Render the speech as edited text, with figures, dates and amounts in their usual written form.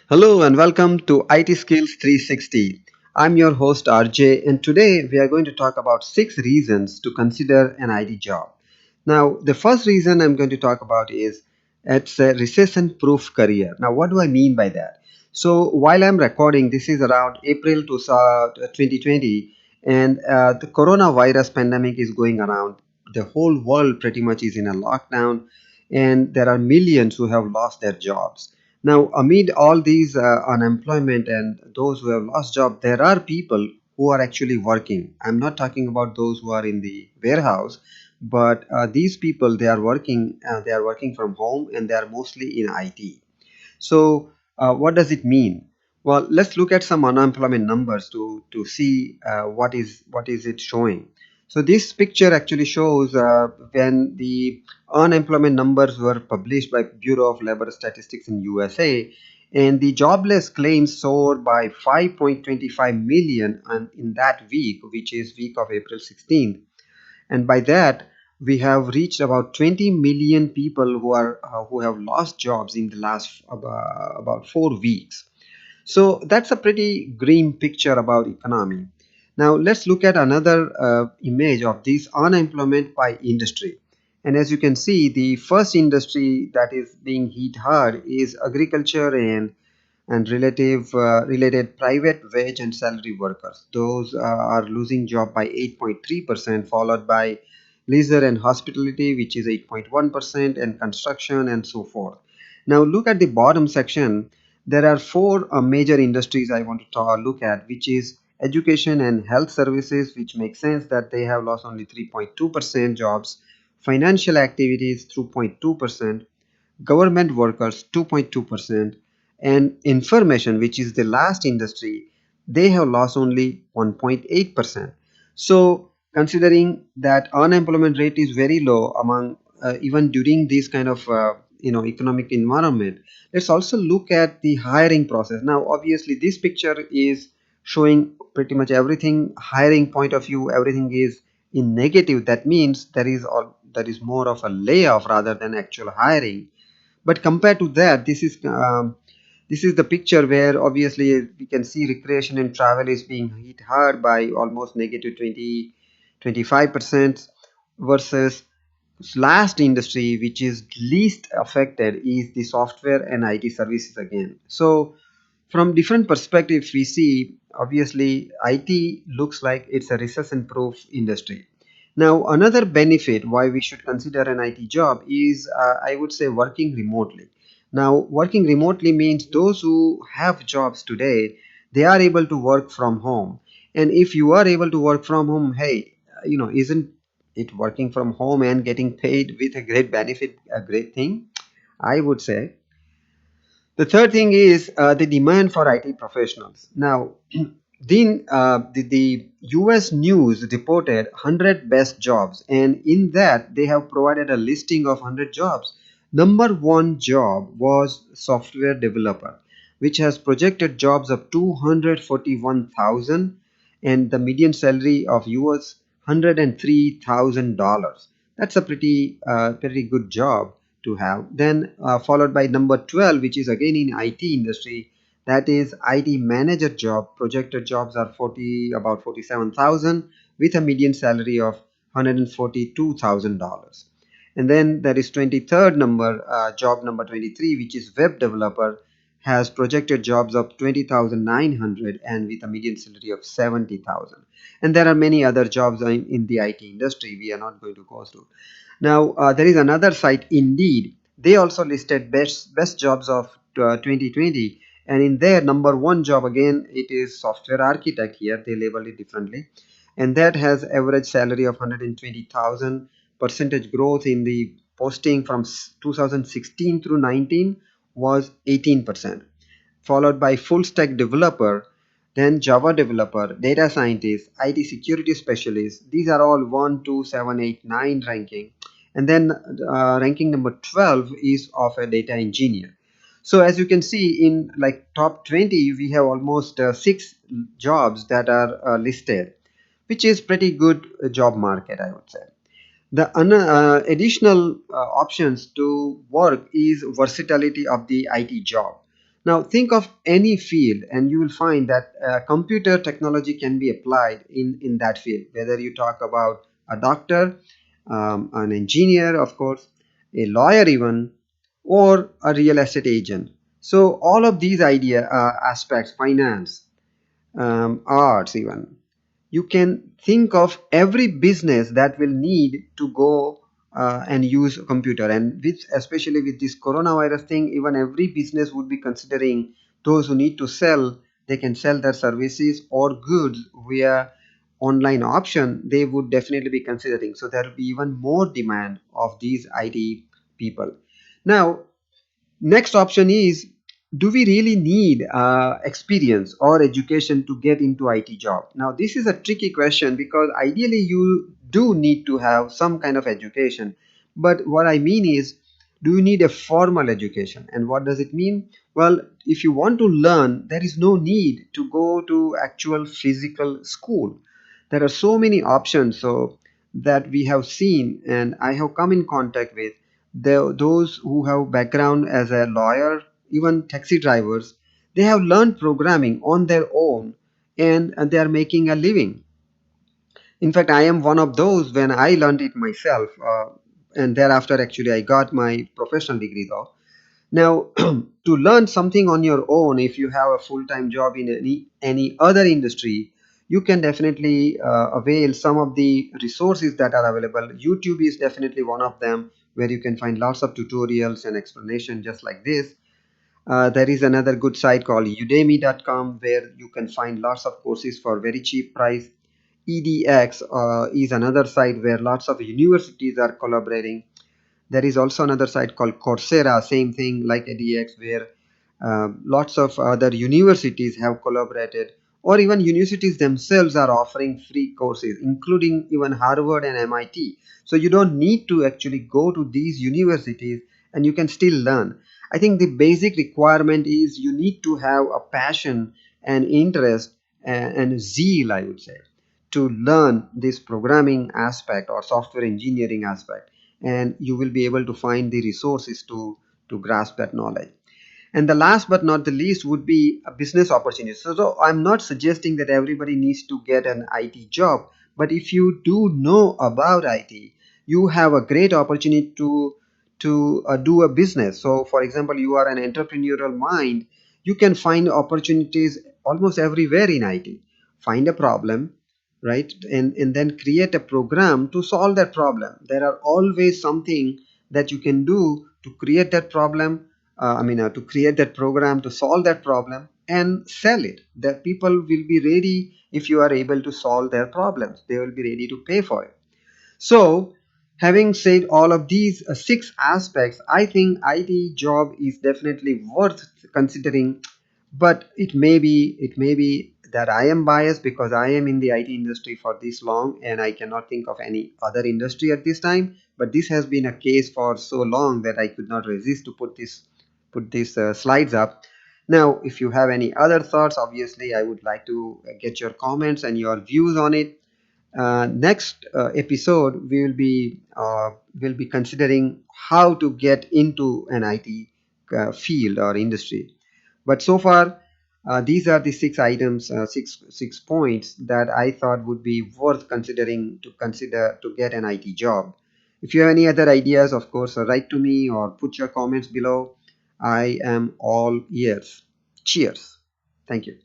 Hello and welcome to IT Skills 360. I'm your host RJ, and today we are going to talk about 6 reasons to consider an IT job. Now, the first reason I'm going to talk about is it's a recession-proof career. Now, what do I mean by that? So, while I'm recording, this is around April to 2020, and the coronavirus pandemic is going around. The whole world pretty much is in a lockdown, and there are millions who have lost their jobs. Now, amid all these unemployment and those who have lost job, there are people who are actually working. I'm not talking about those who are in the warehouse, but these people they are working. They are working from home, and they are mostly in IT. So, what does it mean? Well, let's look at some unemployment numbers to see what is it showing. So this picture actually shows when the unemployment numbers were published by Bureau of Labor Statistics in USA, and the jobless claims soared by 5.25 million in that week, which is week of April 16th, and by that we have reached about 20 million people who have lost jobs in the last about 4 weeks. So that's a pretty grim picture about economy. Now let's look at another image of this unemployment by industry. And as you can see, the first industry that is being hit hard is agriculture and related private wage and salary workers. Those are losing job by 8.3%, followed by leisure and hospitality, which is 8.1%, and construction and so forth. Now look at the bottom section. There are four major industries I want to look at, which is education and health services, which makes sense that they have lost only 3.2% jobs, financial activities 2.2%, government workers 2.2%, and information, which is the last industry, they have lost only 1.8%. So considering that unemployment rate is very low among even during this kind of economic environment, let's also look at the hiring process. Now obviously this picture is showing pretty much everything hiring point of view, everything is in negative. That means there is more of a layoff rather than actual hiring. But compared to that, this is the picture where obviously we can see recreation and travel is being hit hard by almost negative 20-25%, versus last industry which is least affected is the software and IT services again. So from different perspectives we see obviously IT looks like it's a recession proof industry. Now another benefit why we should consider an IT job is I would say working remotely. Now working remotely means those who have jobs today, they are able to work from home. And if you are able to work from home, hey, isn't it working from home and getting paid with a great benefit a great thing? I would say. The third thing is the demand for IT professionals. Now, the US News reported 100 best jobs, and in that they have provided a listing of 100 jobs. Number one job was software developer, which has projected jobs of 241,000 and the median salary of US $103,000. That's a pretty good job to have. Then followed by number 12, which is again in IT industry, that is IT manager job. Projected jobs are about 47,000 with a median salary of $142,000. And then there is 23rd number, job number 23, which is web developer, has projected jobs of 20,900 and with a median salary of 70,000. And there are many other jobs in the IT industry we are not going to go through. Now, there is another site, Indeed. They also listed best jobs of 2020, and in their number one job again, it is software architect. Here they label it differently, and that has average salary of 120,000. Percentage growth in the posting from 2016 through 19 was 18%. Followed by full stack developer, then Java developer, data scientist, IT security specialist. These are all 1, 2, 7, 8, 9 ranking. And then ranking number 12 is of a data engineer. So as you can see in like top 20, we have almost 6 jobs that are listed, which is pretty good job market, I would say. The additional options to work is versatility of the IT job. Now think of any field and you will find that computer technology can be applied in that field, whether you talk about a doctor, an engineer, of course, a lawyer even, or a real estate agent. So all of these aspects, finance, arts even, you can think of every business that will need to go and use a computer. And with, especially with this coronavirus thing, even every business would be considering those who need to sell, they can sell their services or goods via online option, they would definitely be considering. So there will be even more demand of these IT people. Now next option is, do we really need experience or education to get into IT job? Now, this is a tricky question because ideally you do need to have some kind of education. But what I mean is, do you need a formal education? And what does it mean? Well, if you want to learn, there is no need to go to actual physical school. There are so many options so that we have seen and I have come in contact with those who have background as a lawyer, even taxi drivers. They have learned programming on their own and they are making a living. In fact, I am one of those when I learned it myself, and thereafter actually I got my professional degree though. Now, to learn something on your own, if you have a full-time job in any other industry, you can definitely avail some of the resources that are available. YouTube is definitely one of them, where you can find lots of tutorials and explanation just like this. There is another good site called udemy.com where you can find lots of courses for very cheap price. EDX is another site where lots of universities are collaborating. There is also another site called Coursera, same thing like ADX, where lots of other universities have collaborated, or even universities themselves are offering free courses, including even Harvard and MIT. So you don't need to actually go to these universities and you can still learn. I think the basic requirement is you need to have a passion and interest and zeal, I would say, to learn this programming aspect or software engineering aspect, and you will be able to find the resources to grasp that knowledge. And the last but not the least would be a business opportunity. So I'm not suggesting that everybody needs to get an IT job, but if you do know about IT, you have a great opportunity to do a business. So for example, you are an entrepreneurial mind, you can find opportunities almost everywhere in IT. Find a problem, right, and then create a program to solve that problem. There are always something that you can do to create that problem, to create that program to solve that problem and sell it. That people will be ready. If you are able to solve their problems, they will be ready to pay for it. So, having said all of these six aspects, I think IT job is definitely worth considering. But it may be that I am biased because I am in the IT industry for this long and I cannot think of any other industry at this time. But this has been a case for so long that I could not resist to put these slides up. Now, if you have any other thoughts, obviously I would like to get your comments and your views on it. Next episode, will be considering how to get into an IT field or industry. But so far, these are the six items, six points that I thought would be worth consider to get an IT job. If you have any other ideas, of course, write to me or put your comments below. I am all ears. Cheers. Thank you.